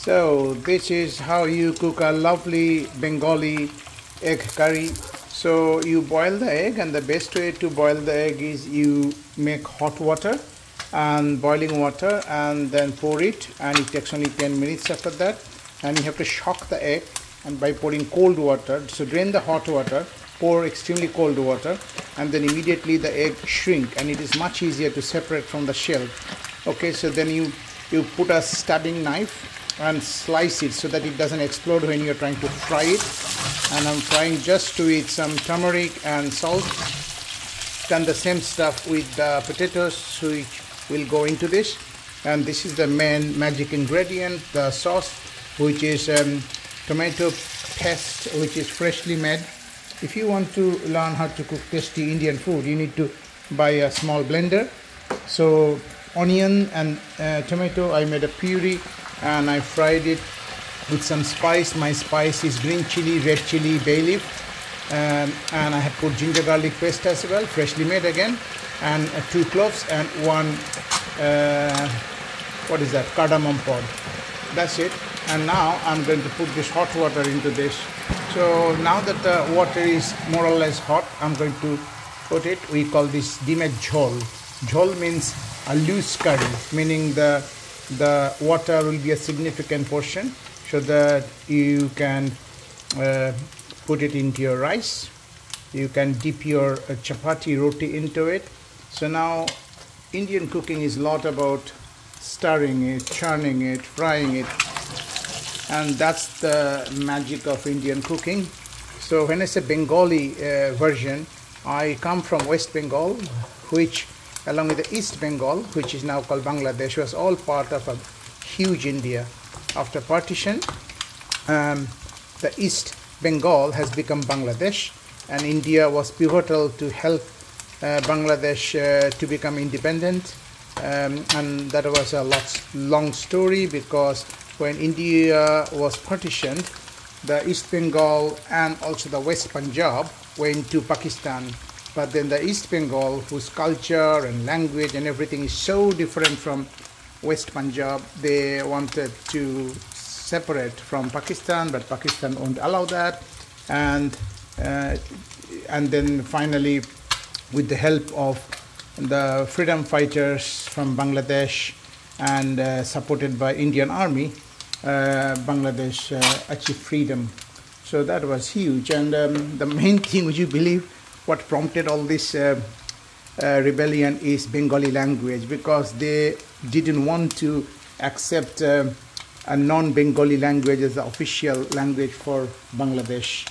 So this is how you cook a lovely Bengali egg curry. So you boil the egg, and the best way to boil the egg is you make hot water and boiling water and then pour it, and it takes only 10 minutes after that. And you have to shock the egg, and by pouring cold water, so drain the hot water, pour extremely cold water, and then immediately the egg shrink, and it is much easier to separate from the shell. Okay, so then you put a stabbing knife and slice it so that it doesn't explode when you're trying to fry it. And I'm frying just with some turmeric and salt. Done the same stuff with the potatoes, which will go into this. And this is the main magic ingredient, the sauce, which is tomato paste, which is freshly made. If you want to learn how to cook tasty Indian food, you need to buy a small blender. So onion and tomato, I made a puree, and I fried it with some spice. My spice is green chili, red chili, bay leaf, and I have put ginger garlic paste as well, freshly made again, and 2 cloves and 1 what is that, cardamom pod. That's it. And now I'm going to put this hot water into this. So now that the water is more or less hot, I'm going to put it. We call this dimet jhol. Jhol means a loose curry, meaning the water will be a significant portion, so that you can put it into your rice. You can dip your chapati roti into it. So now Indian cooking is a lot about stirring it, churning it, frying it, and that's the magic of Indian cooking. So when I say Bengali version, I come from West Bengal, which along with the East Bengal, which is now called Bangladesh, was all part of a huge India. After partition, the East Bengal has become Bangladesh, and India was pivotal to help Bangladesh to become independent. And that was a long story, because when India was partitioned, the East Bengal and also the West Punjab went to Pakistan. But then the East Bengal, whose culture and language and everything is so different from West Punjab, they wanted to separate from Pakistan, but Pakistan won't allow that. And then finally, with the help of the freedom fighters from Bangladesh and supported by Indian Army, Bangladesh achieved freedom. So that was huge. And the main thing, would you believe, what prompted all this rebellion is Bengali language, because they didn't want to accept a non-Bengali language as the official language for Bangladesh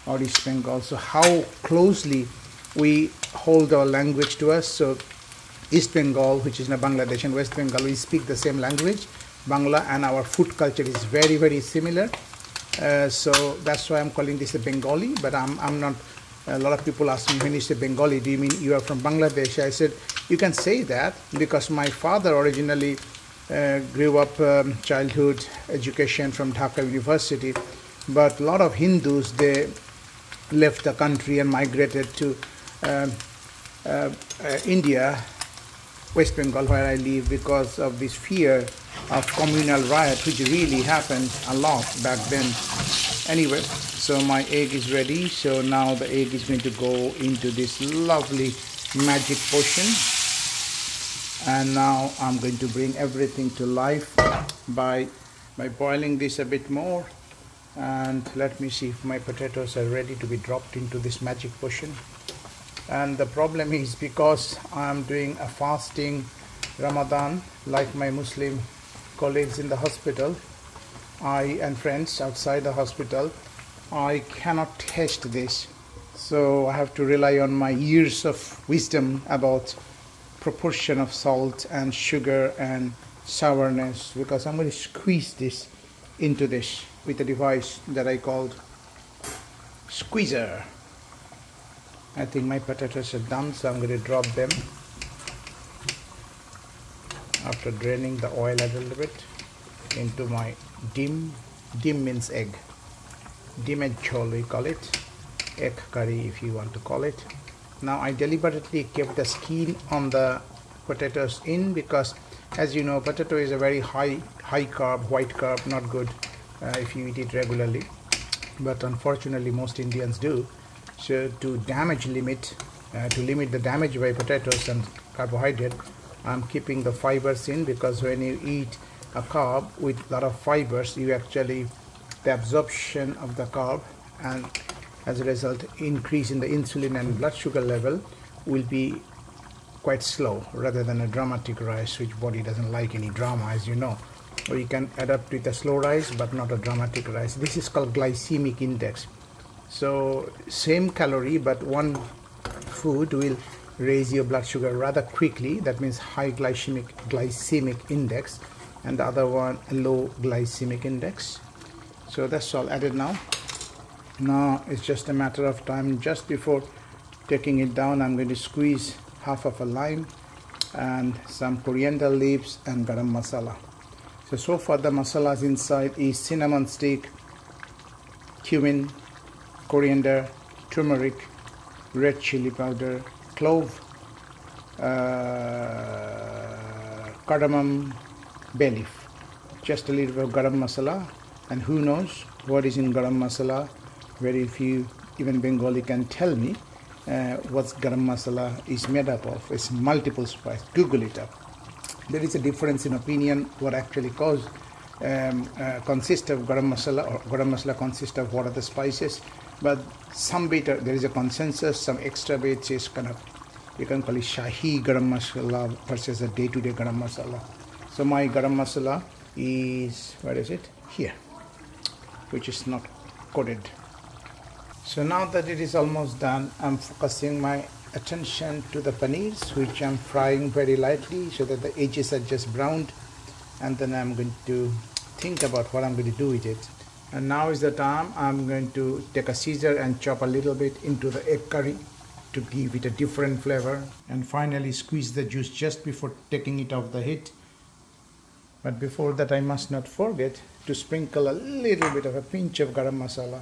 or East Bengal. So how closely we hold our language to us. So East Bengal, which is now Bangladesh, and West Bengal, we speak the same language, Bangla, and our food culture is very, very similar. So that's why I'm calling this a Bengali, but I'm not. A lot of people ask me, when you say Bengali, do you mean you are from Bangladesh? I said, you can say that, because my father originally grew up childhood education from Dhaka University, but a lot of Hindus, they left the country and migrated to India, West Bengal, where I live, because of this fear of communal riot, which really happened a lot back then. Anyway, so my egg is ready. So now the egg is going to go into this lovely magic potion. And now I'm going to bring everything to life by boiling this a bit more. And let me see if my potatoes are ready to be dropped into this magic potion. And the problem is, because I'm doing a fasting Ramadan, like my Muslim colleagues in the hospital, and friends outside the hospital, I cannot taste this. So I have to rely on my years of wisdom about proportion of salt and sugar and sourness, because I'm going to squeeze this into this with a device that I called squeezer. I think my potatoes are done, so I'm going to drop them after draining the oil a little bit into my dim means egg, dimet jhol we call it, egg curry if you want to call it. Now I deliberately kept the skin on the potatoes in, because As you know, potato is a very high carb, white carb, not good if you eat it regularly. But unfortunately, most Indians do. So to limit the damage by potatoes and carbohydrate, I'm keeping the fibers in, because when you eat a carb with a lot of fibers, you actually, the absorption of the carb, and as a result increase in the insulin and blood sugar level will be quite slow, rather than a dramatic rise, which body doesn't like any drama, as you know. Or you can adapt with a slow rise but not a dramatic rise. This is called glycemic index. So same calorie, but one food will raise your blood sugar rather quickly, that means high glycemic index, and the other one a low glycemic index. So that's all added now. Now it's just a matter of time. Just before taking it down, I'm going to squeeze half of a lime and some coriander leaves and garam masala. So far the masalas inside is cinnamon stick, cumin, coriander, turmeric, red chili powder, clove, cardamom, bay leaf, just a little bit of garam masala. And who knows what is in garam masala? Very few, even Bengali, can tell me what garam masala is made up of. It's multiple spice. Google it up. There is a difference in opinion what actually consists of garam masala, or garam masala consists of what are the spices. But some bit there is a consensus, some extra bits is kind of, you can call it Shahi garam masala versus a day-to-day garam masala. So my garam masala is, where is it? Here, which is not coated. So now that it is almost done, I'm focusing my attention to the paneers, which I'm frying very lightly so that the edges are just browned, and then I'm going to think about what I'm going to do with it. And now is the time I'm going to take a scissor and chop a little bit into the egg curry to give it a different flavor, and finally squeeze the juice just before taking it off the heat. But before that, I must not forget to sprinkle a little bit of a pinch of garam masala.